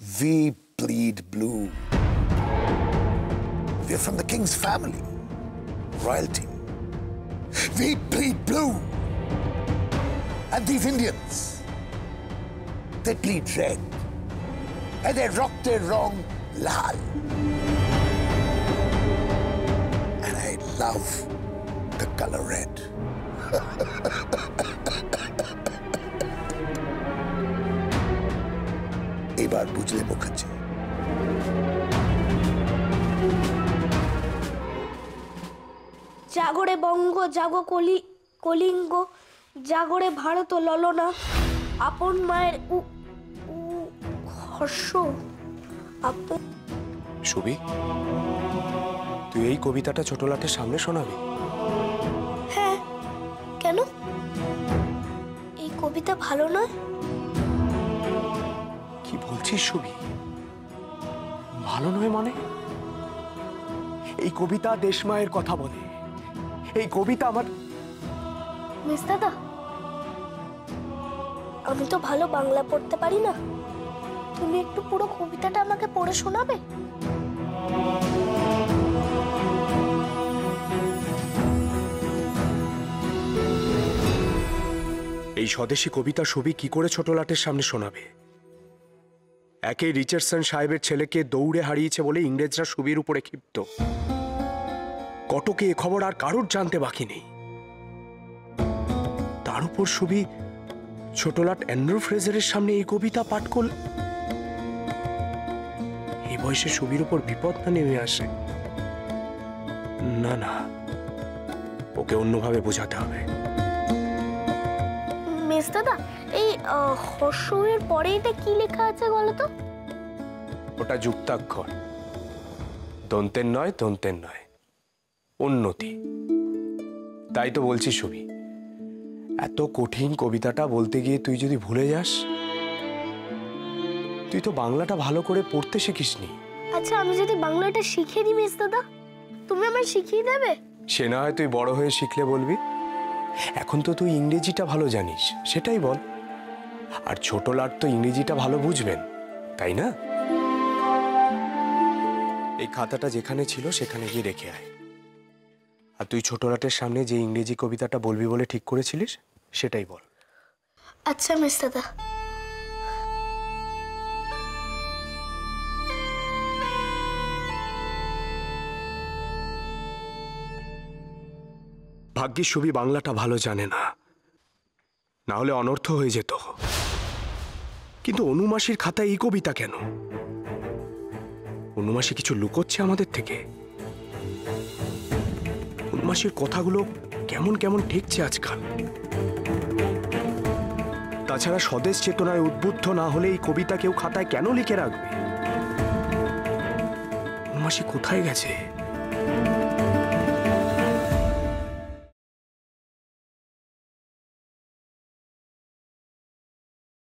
We bleed blue. We're from the king's family, royalty. We bleed blue. And these Indians, they bleed red. And they rock their wrong lal. And I love the color red. এবার বুঝলে মুখার্জি। জাগরে বঙ্গ জাগো কলিঙ্গ, জাগরে ভারত ললনা, আপন মায়ের হর্ষ। সুবি, তুই এই কবিতাটা ছোটলাটের সামনে শোনাবি? হ্যাঁ, কেন? এই কবিতা ভালো নয়? কি বলছিস সুবি? ভালো নয় মানে? এই কবিতা দেশমায়ের কথা বলে। এই কবিতা আমার... মিস দাদা, আমি তো ভালো বাংলা পড়তে পারি না, তুমি একটু পুরো কবিতাটা আমাকে পড়ে শোনাবে? এই স্বদেশী কবিতা সুবি কি করে ছোটলাটের সামনে শোনাবে? একে রিচার্ডসন সাহেবের ছেলেকে দৌড়ে হারিয়েছে বলে ইংরেজরা সুবির উপরে ক্ষিপ্ত। কটকে এ খবর আর কারোর জানতে বাকি নেই। তার উপর সুবি ছোটলাট অ্যান্ড্রু ফ্রেজারের সামনে এই কবিতা পাঠ করল। এই বয়সে সুবির উপর বিপদ না নেমে আসে? না না, ওকে অন্যভাবে বোঝাতে হবে। মিস দাদা, এই হর্ষের পরে এটা কি লেখা আছে বলো তো? ওটা যুক্তাক্ষর, দন্তের নয়, দন্তের নয়, উন্নতি। তাই তো বলছি সুবি, এত কঠিন কবিতাটা বলতে গিয়ে তুই যদি ভুলে যাস। তুই তো বাংলাটা ভালো করে পড়তে শিখিসনি। আচ্ছা, আমি যদি বাংলাটা শিখে নিই মিস দাদা, তুমি আমায় শিখিয়ে দেবে? সে না হয় তুই বড় হয়ে শিখলে বলবি। এখন তো তুই ইংরেজিটা ভালো জানিস, সেটাই বল। আর ছোটলাট তো ইংরেজিটা ভালো বুঝবেন, তাই না? এই খাতাটা যেখানে ছিল সেখানে গিয়ে রেখে আয়। আর তুই ছোটলাটের সামনে যে ইংরেজি কবিতাটা বলবি বলে ঠিক করেছিলিস সেটাই বল। আচ্ছা মিস দাদা। ভাগ্যিস সুবি বাংলাটা ভালো জানে না, না হলে অনর্থ হয়ে যেত। কিন্তু অনুমাসির খাতায় এই কবিতা কেন? অনুমাসি কিছু লুকোচ্ছে আমাদের থেকে? অনুমাসির কথাগুলো কেমন কেমন ঠেকছে আজকাল। তাছাড়া স্বদেশ চেতনায় উদ্বুদ্ধ না হলে এই কবিতা কেউ খাতায় কেন লিখে রাখবে? অনুমাসি কোথায় গেছে?